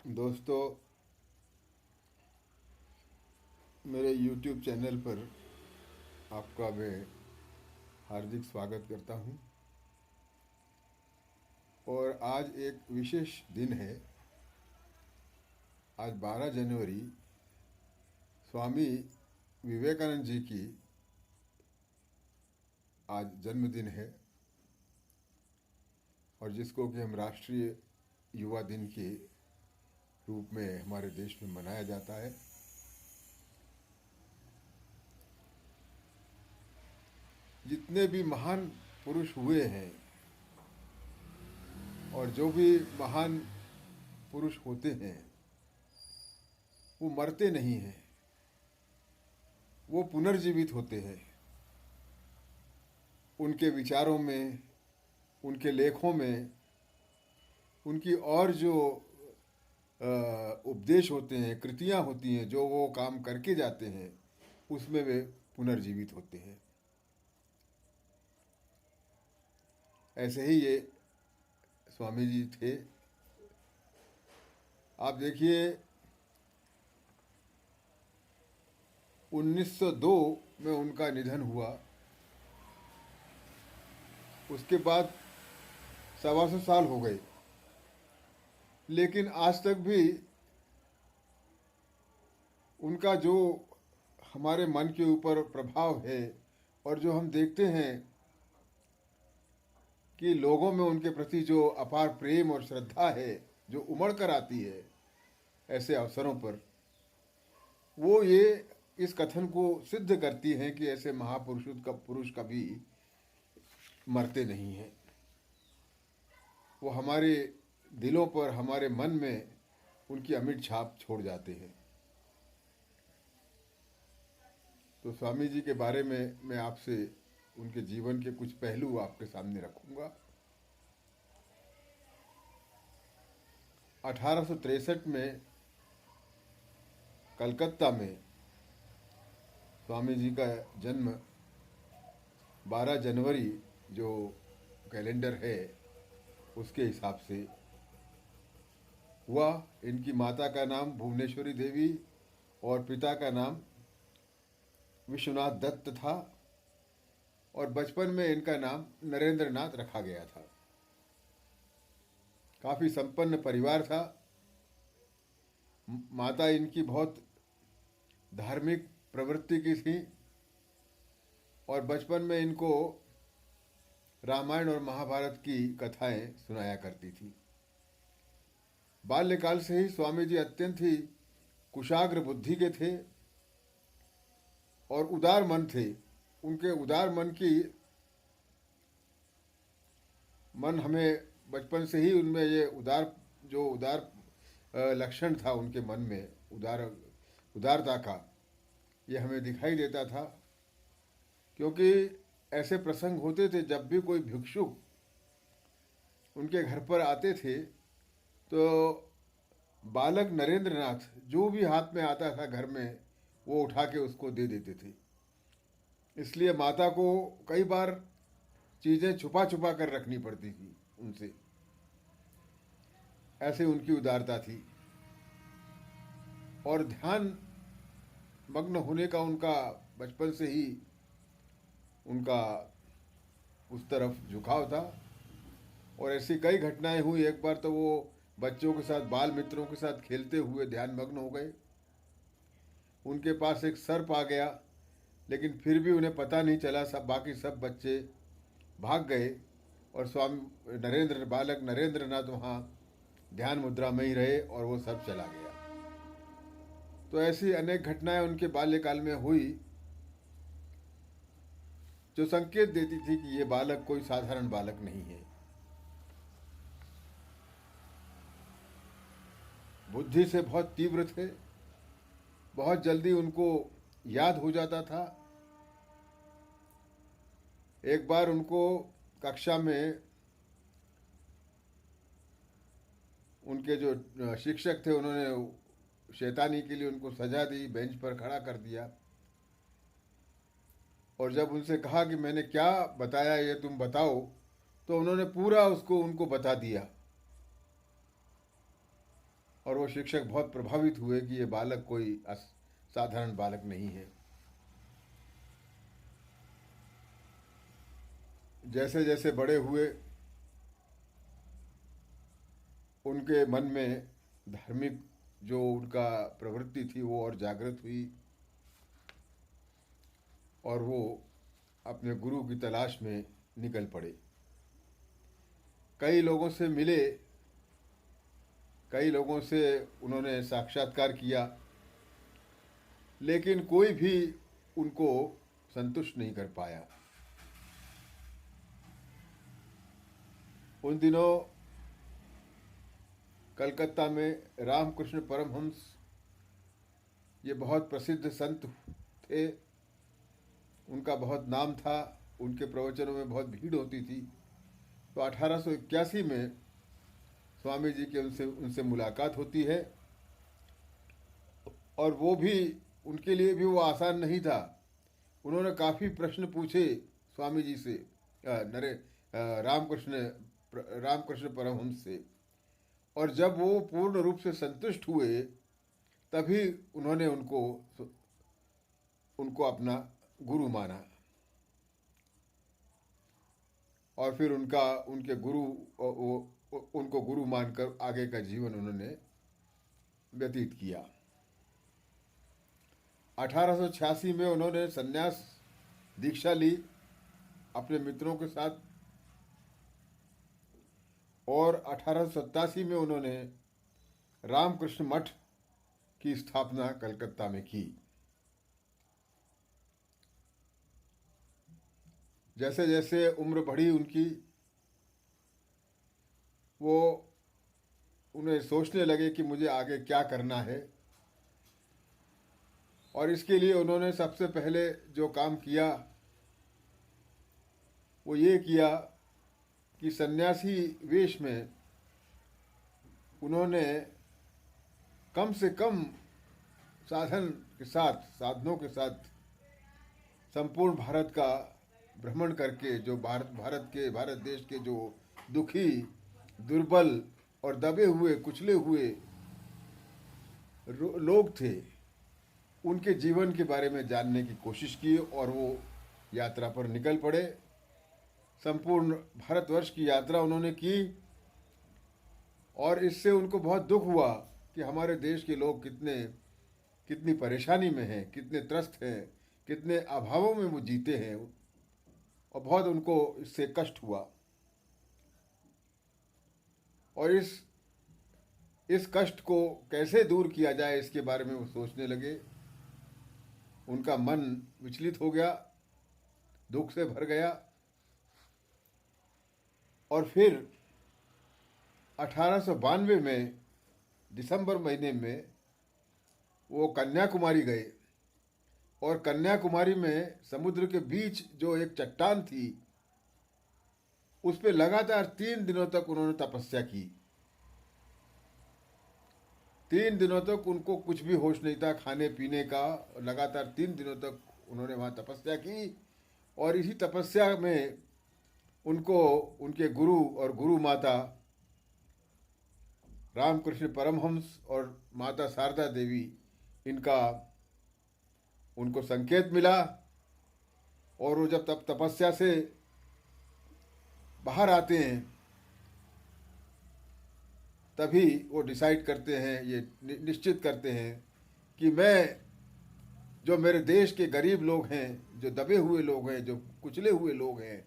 दोस्तों, मेरे YouTube channel पर आपका मैं हार्दिक स्वागत करता हूं। और आज एक विशेष दिन है। आज 12 जनवरी स्वामी विवेकानंद जी की आज जन्मदिन है, और जिसको कि हम राष्ट्रीय युवा दिन के रूप में हमारे देश में मनाया जाता है। जितने भी महान पुरुष हुए हैं और जो भी महान पुरुष होते हैं, वो मरते नहीं हैं, वो पुनर्जीवित होते हैं। उनके विचारों में, उनके लेखों में, उनकी और जो उपदेश होते हैं, कृतियाँ होती हैं, जो वो काम करके जाते हैं, उसमें वे पुनर्जीवित होते हैं। ऐसे ही ये स्वामी जी थे। आप देखिए, 1902 में उनका निधन हुआ। उसके बाद 125 साल हो गए, लेकिन आज तक भी उनका जो हमारे मन के ऊपर प्रभाव है, और जो हम देखते हैं कि लोगों में उनके प्रति जो अपार प्रेम और श्रद्धा है, जो उमड़ कर आती है ऐसे अवसरों पर, वो ये इस कथन को सिद्ध करती हैं कि ऐसे पुरुष कभी मरते नहीं हैं। वो हमारे दिलों पर, हमारे मन में उनकी अमिट छाप छोड़ जाते हैं। तो स्वामी जी के बारे में मैं आपसे उनके जीवन के कुछ पहलू आपके सामने रखूंगा। 1863 में कलकत्ता में स्वामी जी का जन्म 12 जनवरी जो कैलेंडर है उसके हिसाब से हुआ। इनकी माता का नाम भुवनेश्वरी देवी और पिता का नाम विश्वनाथ दत्त था, और बचपन में इनका नाम नरेंद्र नाथ रखा गया था। काफ़ी संपन्न परिवार था। माता इनकी बहुत धार्मिक प्रवृत्ति की थी, और बचपन में इनको रामायण और महाभारत की कथाएं सुनाया करती थी। बाल्यकाल से ही स्वामी जी अत्यंत ही कुशाग्र बुद्धि के थे और उदार मन थे। उनके उदार मन हमें बचपन से ही उनमें ये उदार लक्षण था उनके मन में, उदारता का, ये हमें दिखाई देता था। क्योंकि ऐसे प्रसंग होते थे जब भी कोई भिक्षुक उनके घर पर आते थे तो बालक नरेंद्रनाथ जो भी हाथ में आता था घर में, वो उठा के उसको दे देते थे। इसलिए माता को कई बार चीज़ें छुपा छुपा कर रखनी पड़ती थी उनसे, ऐसे उनकी उदारता थी। और ध्यान मग्न होने का उनका बचपन से ही उनका उस तरफ झुकाव था। और ऐसी कई घटनाएं हुई। एक बार तो वो बच्चों के साथ, बाल मित्रों के साथ खेलते हुए ध्यान मग्न हो गए। उनके पास एक सर्प आ गया, लेकिन फिर भी उन्हें पता नहीं चला। बाकी सब बच्चे भाग गए और बालक नरेंद्रनाथ वहाँ ध्यान मुद्रा में ही रहे और वो सर्प चला गया। तो ऐसी अनेक घटनाएं उनके बाल्यकाल में हुई, जो संकेत देती थी कि ये बालक कोई साधारण बालक नहीं है। बुद्धि से बहुत तीव्र थे, बहुत जल्दी उनको याद हो जाता था। एक बार उनको कक्षा में उनके जो शिक्षक थे, उन्होंने शैतानी के लिए उनको सजा दी, बेंच पर खड़ा कर दिया। और जब उनसे कहा कि मैंने क्या बताया, ये तुम बताओ, तो उन्होंने पूरा उनको बता दिया। और वो शिक्षक बहुत प्रभावित हुए कि ये बालक कोई साधारण बालक नहीं है। जैसे जैसे बड़े हुए उनके मन में धार्मिक जो उनका प्रवृत्ति थी वो और जागृत हुई और वो अपने गुरु की तलाश में निकल पड़े। कई लोगों से मिले, कई लोगों से उन्होंने साक्षात्कार किया, लेकिन कोई भी उनको संतुष्ट नहीं कर पाया। उन दिनों कलकत्ता में रामकृष्ण परमहंस ये बहुत प्रसिद्ध संत थे, उनका बहुत नाम था, उनके प्रवचनों में बहुत भीड़ होती थी। तो 1881 में स्वामी जी के उनसे मुलाकात होती है और वो भी उनके लिए भी वो आसान नहीं था। उन्होंने काफ़ी प्रश्न पूछे स्वामी जी से, रामकृष्ण परमहंस से, और जब वो पूर्ण रूप से संतुष्ट हुए तभी उन्होंने उनको अपना गुरु माना और फिर उनको गुरु मानकर आगे का जीवन उन्होंने व्यतीत किया। 1886 में उन्होंने संन्यास दीक्षा ली अपने मित्रों के साथ और 1887 में उन्होंने रामकृष्ण मठ की स्थापना कलकत्ता में की। जैसे जैसे उम्र बढ़ी उनकी, वो उन्हें सोचने लगे कि मुझे आगे क्या करना है, और इसके लिए उन्होंने सबसे पहले जो काम किया वो ये किया कि सन्यासी वेश में उन्होंने कम से कम साधनों के साथ संपूर्ण भारत का भ्रमण करके जो भारत देश के जो दुखी, दुर्बल और दबे हुए, कुचले हुए लोग थे, उनके जीवन के बारे में जानने की कोशिश की और वो यात्रा पर निकल पड़े। संपूर्ण भारतवर्ष की यात्रा उन्होंने की और इससे उनको बहुत दुख हुआ कि हमारे देश के लोग कितनी परेशानी में हैं, कितने त्रस्त हैं, कितने अभावों में वो जीते हैं, और बहुत उनको इससे कष्ट हुआ। और इस कष्ट को कैसे दूर किया जाए इसके बारे में वो सोचने लगे। उनका मन विचलित हो गया, दुख से भर गया, और फिर 1892 में दिसंबर महीने में वो कन्याकुमारी गए और कन्याकुमारी में समुद्र के बीच जो एक चट्टान थी उस पे लगातार 3 दिनों तक उन्होंने तपस्या की। 3 दिनों तक उनको कुछ भी होश नहीं था खाने पीने का। लगातार 3 दिनों तक उन्होंने वहाँ तपस्या की और इसी तपस्या में उनको उनके गुरु और गुरु माता रामकृष्ण परमहंस और माता शारदा देवी इनका उनको संकेत मिला। और वो जब तपस्या से बाहर आते हैं तभी वो डिसाइड करते हैं, ये निश्चित करते हैं कि जो मेरे देश के गरीब लोग हैं, जो दबे हुए लोग हैं, जो कुचले हुए लोग हैं,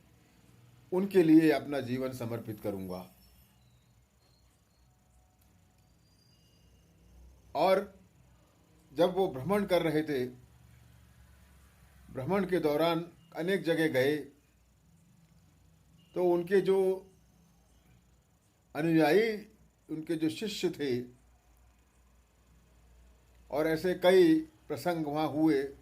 उनके लिए अपना जीवन समर्पित करूंगा। और जब वो भ्रमण कर रहे थे, भ्रमण के दौरान अनेक जगह गए, तो उनके जो अनुयायी, उनके जो शिष्य थे, और ऐसे कई प्रसंग वहाँ हुए।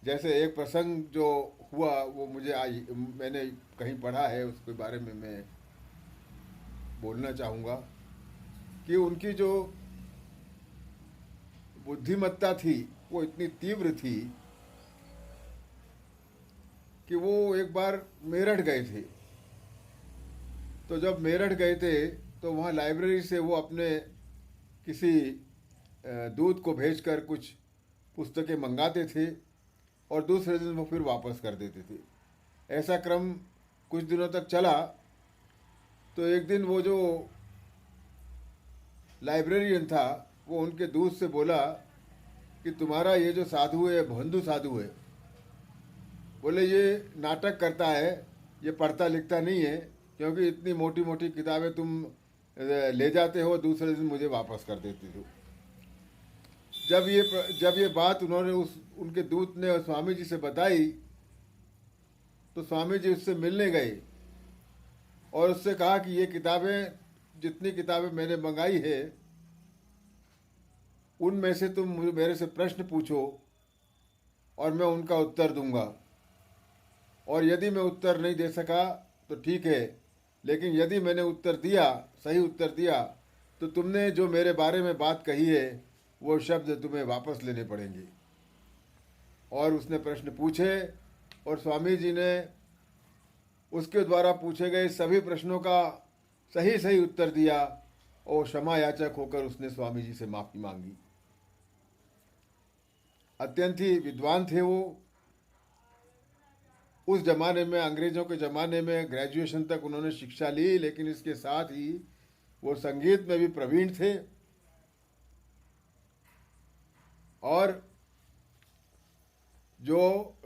जैसे एक प्रसंग जो हुआ वो मैंने कहीं पढ़ा है, उसके बारे में मैं बोलना चाहूँगा कि उनकी जो बुद्धिमत्ता थी वो इतनी तीव्र थी कि वो एक बार मेरठ गए थे। तो जब मेरठ गए थे तो वहाँ लाइब्रेरी से वो अपने किसी दूत को भेजकर कुछ पुस्तकें मंगाते थे और दूसरे दिन वो फिर वापस कर देते थे। ऐसा क्रम कुछ दिनों तक चला। तो एक दिन वो जो लाइब्रेरियन था वो उनके दूत से बोला कि तुम्हारा ये जो साधु है भोंदू साधु है, बोले ये नाटक करता है, ये पढ़ता लिखता नहीं है, क्योंकि इतनी मोटी मोटी किताबें तुम ले जाते हो, दूसरे दिन मुझे वापस कर देते हो। जब ये बात उन्होंने उनके दूत ने स्वामी जी से बताई तो स्वामी जी उससे मिलने गए और उससे कहा कि ये किताबें, जितनी किताबें मैंने मंगाई है उनमें से तुम मेरे से प्रश्न पूछो और मैं उनका उत्तर दूंगा, और यदि मैं उत्तर नहीं दे सका तो ठीक है, लेकिन यदि मैंने उत्तर दिया, सही उत्तर दिया, तो तुमने जो मेरे बारे में बात कही है वो शब्द तुम्हें वापस लेने पड़ेंगे। और उसने प्रश्न पूछे और स्वामी जी ने उसके द्वारा पूछे गए सभी प्रश्नों का सही सही उत्तर दिया और क्षमा याचक होकर उसने स्वामी जी से माफ़ी मांगी। अत्यंत ही विद्वान थे वो। उस जमाने में, अंग्रेज़ों के ज़माने में ग्रेजुएशन तक उन्होंने शिक्षा ली, लेकिन इसके साथ ही वो संगीत में भी प्रवीण थे। और जो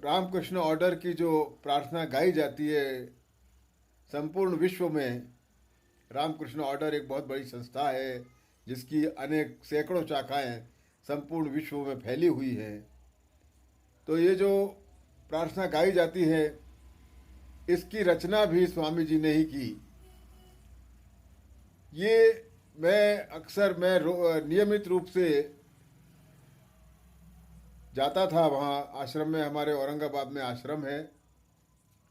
रामकृष्ण ऑर्डर की जो प्रार्थना गाई जाती है संपूर्ण विश्व में, रामकृष्ण ऑर्डर एक बहुत बड़ी संस्था है जिसकी अनेक सैकड़ों शाखाएं संपूर्ण विश्व में फैली हुई हैं। तो ये जो प्रार्थना गाई जाती है इसकी रचना भी स्वामी जी ने ही की। ये मैं नियमित रूप से जाता था वहाँ आश्रम में। हमारे औरंगाबाद में आश्रम है,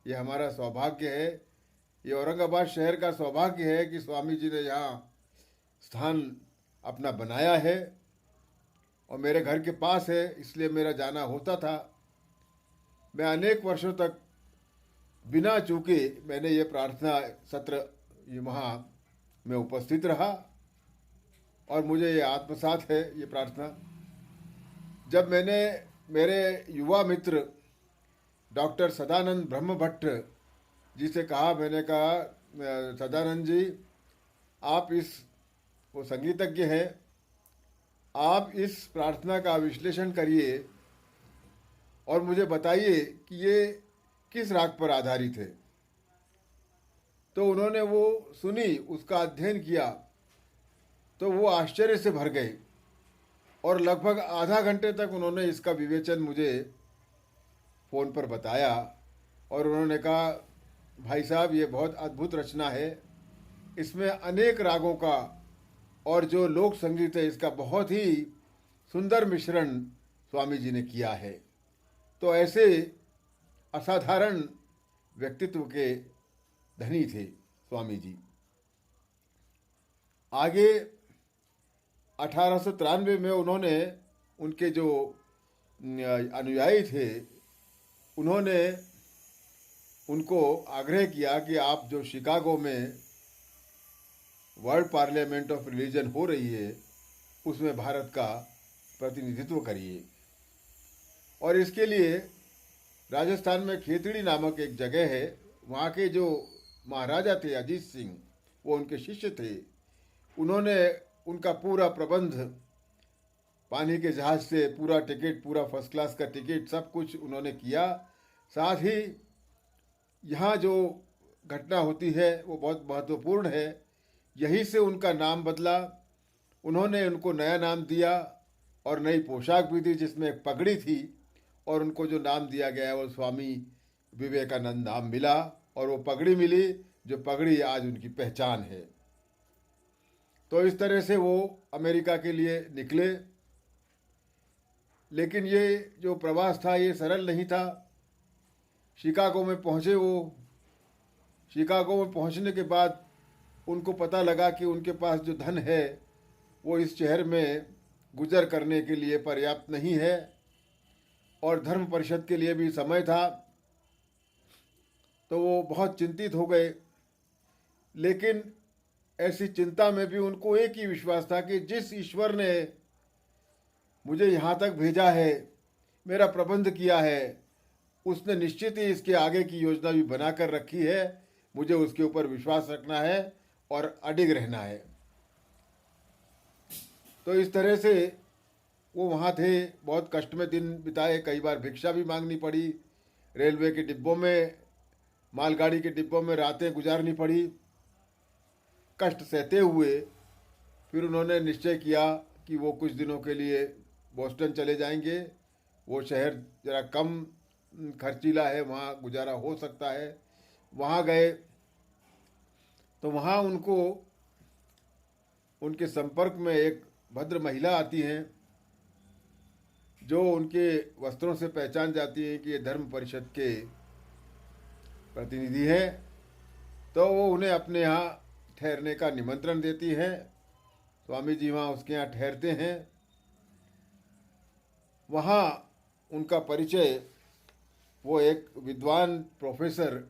ये हमारा सौभाग्य है, ये औरंगाबाद शहर का सौभाग्य है कि स्वामी जी ने यहाँ स्थान अपना बनाया है और मेरे घर के पास है, इसलिए मेरा जाना होता था। मैं अनेक वर्षों तक बिना चूके मैंने ये प्रार्थना सत्र ये वहाँ में उपस्थित रहा और मुझे ये आत्मसात है ये प्रार्थना। जब मैंने मेरे युवा मित्र डॉक्टर सदानंद ब्रह्म भट्ट जी से कहा, मैंने कहा सदानंद जी आप वो संगीतज्ञ हैं, आप इस प्रार्थना का विश्लेषण करिए और मुझे बताइए कि ये किस राग पर आधारित है। तो उन्होंने वो सुनी, उसका अध्ययन किया, तो वो आश्चर्य से भर गए और लगभग आधा घंटे तक उन्होंने इसका विवेचन मुझे फ़ोन पर बताया। और उन्होंने कहा भाई साहब ये बहुत अद्भुत रचना है, इसमें अनेक रागों का और जो लोक संगीत है इसका बहुत ही सुंदर मिश्रण स्वामी जी ने किया है। तो ऐसे असाधारण व्यक्तित्व के धनी थे स्वामी जी। आगे 1893 में उन्होंने, उनके जो अनुयायी थे उन्होंने उनको आग्रह किया कि आप जो शिकागो में वर्ल्ड पार्लियामेंट ऑफ रिलीजन हो रही है उसमें भारत का प्रतिनिधित्व करिए। और इसके लिए राजस्थान में खेतड़ी नामक एक जगह है, वहाँ के जो महाराजा थे अजीत सिंह, वो उनके शिष्य थे। उन्होंने उनका पूरा प्रबंध, पानी के जहाज़ से पूरा टिकट, पूरा फर्स्ट क्लास का टिकट, सब कुछ उन्होंने किया। साथ ही यहाँ जो घटना होती है वो बहुत महत्वपूर्ण है, यहीं से उनका नाम बदला। उन्होंने उनको नया नाम दिया और नई पोशाक भी दी जिसमें एक पगड़ी थी, और उनको जो नाम दिया गया है वो स्वामी विवेकानंद नाम मिला और वो पगड़ी मिली, जो पगड़ी आज उनकी पहचान है। तो इस तरह से वो अमेरिका के लिए निकले। लेकिन ये जो प्रवास था ये सरल नहीं था। शिकागो में पहुँचे वो। शिकागो में पहुँचने के बाद उनको पता लगा कि उनके पास जो धन है वो इस शहर में गुजर करने के लिए पर्याप्त नहीं है और धर्म परिषद के लिए भी समय था। तो वो बहुत चिंतित हो गए। लेकिन ऐसी चिंता में भी उनको एक ही विश्वास था कि जिस ईश्वर ने मुझे यहाँ तक भेजा है, मेरा प्रबंध किया है, उसने निश्चित ही इसके आगे की योजना भी बना कर रखी है। मुझे उसके ऊपर विश्वास रखना है और अडिग रहना है। तो इस तरह से वो वहाँ थे, बहुत कष्ट में दिन बिताए, कई बार भिक्षा भी मांगनी पड़ी, रेलवे के डिब्बों में, मालगाड़ी के डिब्बों में रातें गुजारनी पड़ी। कष्ट सहते हुए फिर उन्होंने निश्चय किया कि वो कुछ दिनों के लिए बोस्टन चले जाएंगे। वो शहर ज़रा कम खर्चीला है, वहाँ गुजारा हो सकता है। वहाँ गए तो वहाँ उनको उनके संपर्क में एक भद्र महिला आती हैं, जो उनके वस्त्रों से पहचान जाती है कि ये धर्म परिषद के प्रतिनिधि हैं। तो वो उन्हें अपने यहाँ ठहरने का निमंत्रण देती हैं। स्वामी जी वहाँ उसके यहाँ ठहरते हैं। वहाँ उनका परिचय वो एक विद्वान प्रोफेसर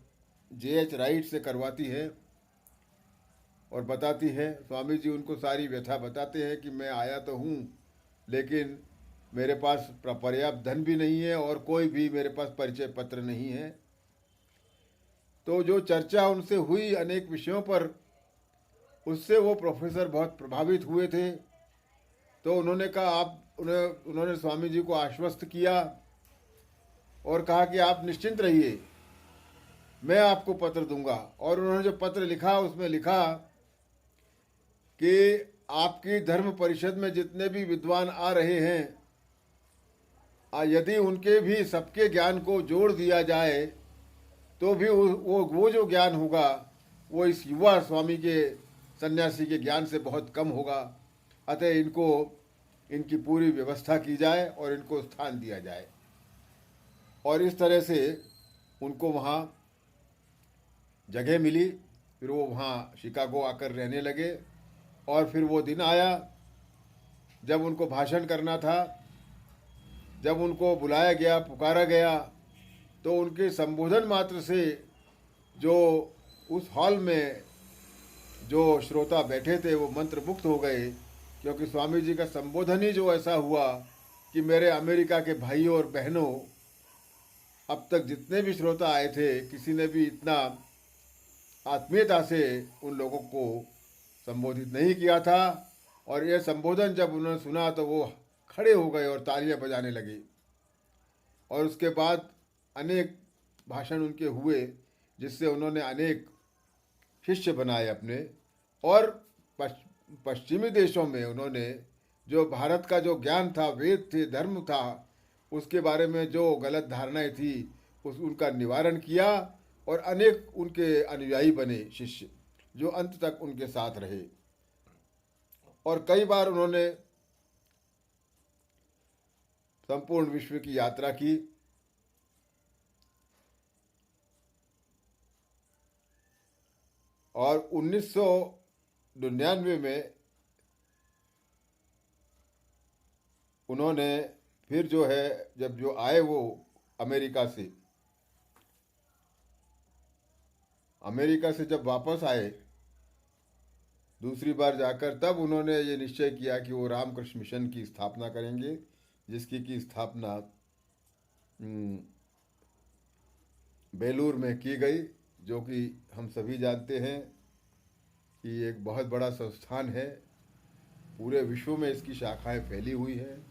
J.H. राइट से करवाती है और बताती है। स्वामी जी उनको सारी व्यथा बताते हैं कि मैं आया तो हूँ, लेकिन मेरे पास पर्याप्त धन भी नहीं है और कोई भी मेरे पास परिचय पत्र नहीं है। तो जो चर्चा उनसे हुई अनेक विषयों पर, उससे वो प्रोफेसर बहुत प्रभावित हुए थे। तो उन्होंने कहा उन्होंने स्वामी जी को आश्वस्त किया और कहा कि आप निश्चिंत रहिए, मैं आपको पत्र दूंगा। और उन्होंने जो पत्र लिखा उसमें लिखा कि आपकी धर्म परिषद में जितने भी विद्वान आ रहे हैं, यदि उनके भी सबके ज्ञान को जोड़ दिया जाए तो भी वो जो ज्ञान होगा वो इस युवा स्वामी के सन्यासी के ज्ञान से बहुत कम होगा। अतः इनकी पूरी व्यवस्था की जाए और इनको स्थान दिया जाए। और इस तरह से उनको वहाँ जगह मिली। फिर वो वहाँ शिकागो आकर रहने लगे। और फिर वो दिन आया जब उनको भाषण करना था। जब उनको बुलाया गया, पुकारा गया, तो उनके संबोधन मात्र से जो उस हॉल में जो श्रोता बैठे थे वो मंत्रमुग्ध हो गए, क्योंकि स्वामी जी का संबोधन ही जो ऐसा हुआ कि मेरे अमेरिका के भाइयों और बहनों, अब तक जितने भी श्रोता आए थे, किसी ने भी इतना आत्मीयता से उन लोगों को संबोधित नहीं किया था। और यह संबोधन जब उन्होंने सुना तो वो खड़े हो गए और तालियां बजाने लगे। और उसके बाद अनेक भाषण उनके हुए, जिससे उन्होंने अनेक शिष्य बनाए अपने। और पश्चिमी देशों में उन्होंने जो भारत का जो ज्ञान था, वेद थे, धर्म था, उसके बारे में जो गलत धारणाएं थी उनका निवारण किया। और अनेक उनके अनुयायी बने शिष्य, जो अंत तक उनके साथ रहे। और कई बार उन्होंने संपूर्ण विश्व की यात्रा की। और 1999 में उन्होंने फिर जो है, जब जो आए वो अमेरिका से जब वापस आए दूसरी बार जाकर, तब उन्होंने ये निश्चय किया कि वो रामकृष्ण मिशन की स्थापना करेंगे, जिसकी की स्थापना बेलूर में की गई, जो कि हम सभी जानते हैं कि एक बहुत बड़ा संस्थान है। पूरे विश्व में इसकी शाखाएं फैली हुई हैं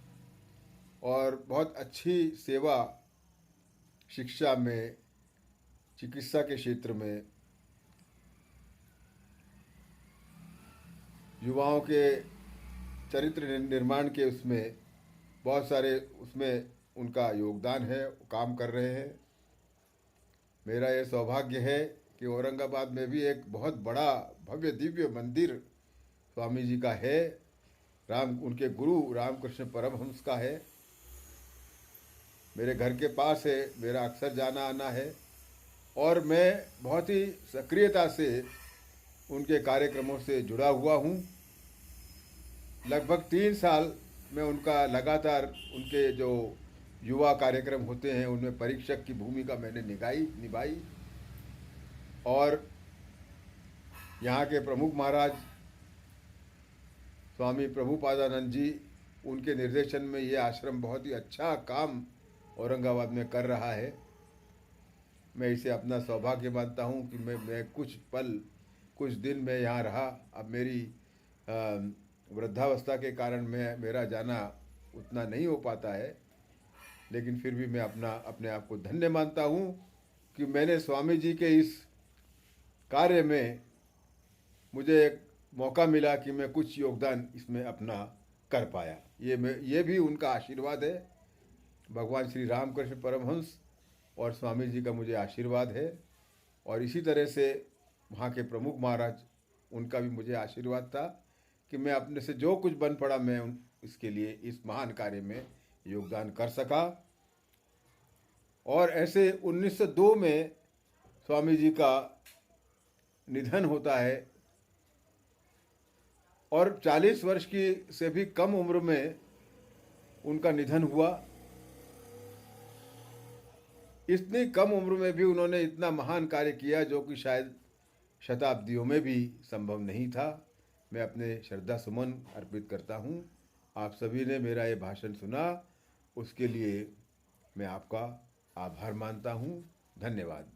और बहुत अच्छी सेवा शिक्षा में, चिकित्सा के क्षेत्र में, युवाओं के चरित्र निर्माण के उसमें बहुत सारे उसमें उनका योगदान है, काम कर रहे हैं। मेरा ये सौभाग्य है कि औरंगाबाद में भी एक बहुत बड़ा भव्य दिव्य मंदिर स्वामी जी का है, उनके गुरु रामकृष्ण परमहंस का है। मेरे घर के पास है, मेरा अक्सर जाना आना है और मैं बहुत ही सक्रियता से उनके कार्यक्रमों से जुड़ा हुआ हूँ। लगभग 3 साल में उनका लगातार उनके जो युवा कार्यक्रम होते हैं उनमें परीक्षक की भूमिका मैंने निभाई। और यहाँ के प्रमुख महाराज स्वामी प्रभुपादानंद जी, उनके निर्देशन में ये आश्रम बहुत ही अच्छा काम औरंगाबाद में कर रहा है। मैं इसे अपना सौभाग्य मानता हूँ कि मैं कुछ पल कुछ दिन मैं यहाँ रहा। अब मेरी वृद्धावस्था के कारण मेरा जाना उतना नहीं हो पाता है, लेकिन फिर भी मैं अपने आप को धन्य मानता हूँ कि मैंने स्वामी जी के इस कार्य में मुझे एक मौका मिला कि मैं कुछ योगदान इसमें अपना कर पाया। ये भी उनका आशीर्वाद है। भगवान श्री रामकृष्ण परमहंस और स्वामी जी का मुझे आशीर्वाद है, और इसी तरह से वहाँ के प्रमुख महाराज, उनका भी मुझे आशीर्वाद था कि मैं अपने से जो कुछ बन पड़ा मैं इसके लिए इस महान कार्य में योगदान कर सका। और ऐसे 1902 में स्वामी जी का निधन होता है, और 40 वर्ष की से भी कम उम्र में उनका निधन हुआ। इतनी कम उम्र में भी उन्होंने इतना महान कार्य किया जो कि शायद शताब्दियों में भी संभव नहीं था। मैं अपने श्रद्धा सुमन अर्पित करता हूँ। आप सभी ने मेरा ये भाषण सुना, उसके लिए मैं आपका आभार मानता हूँ। धन्यवाद।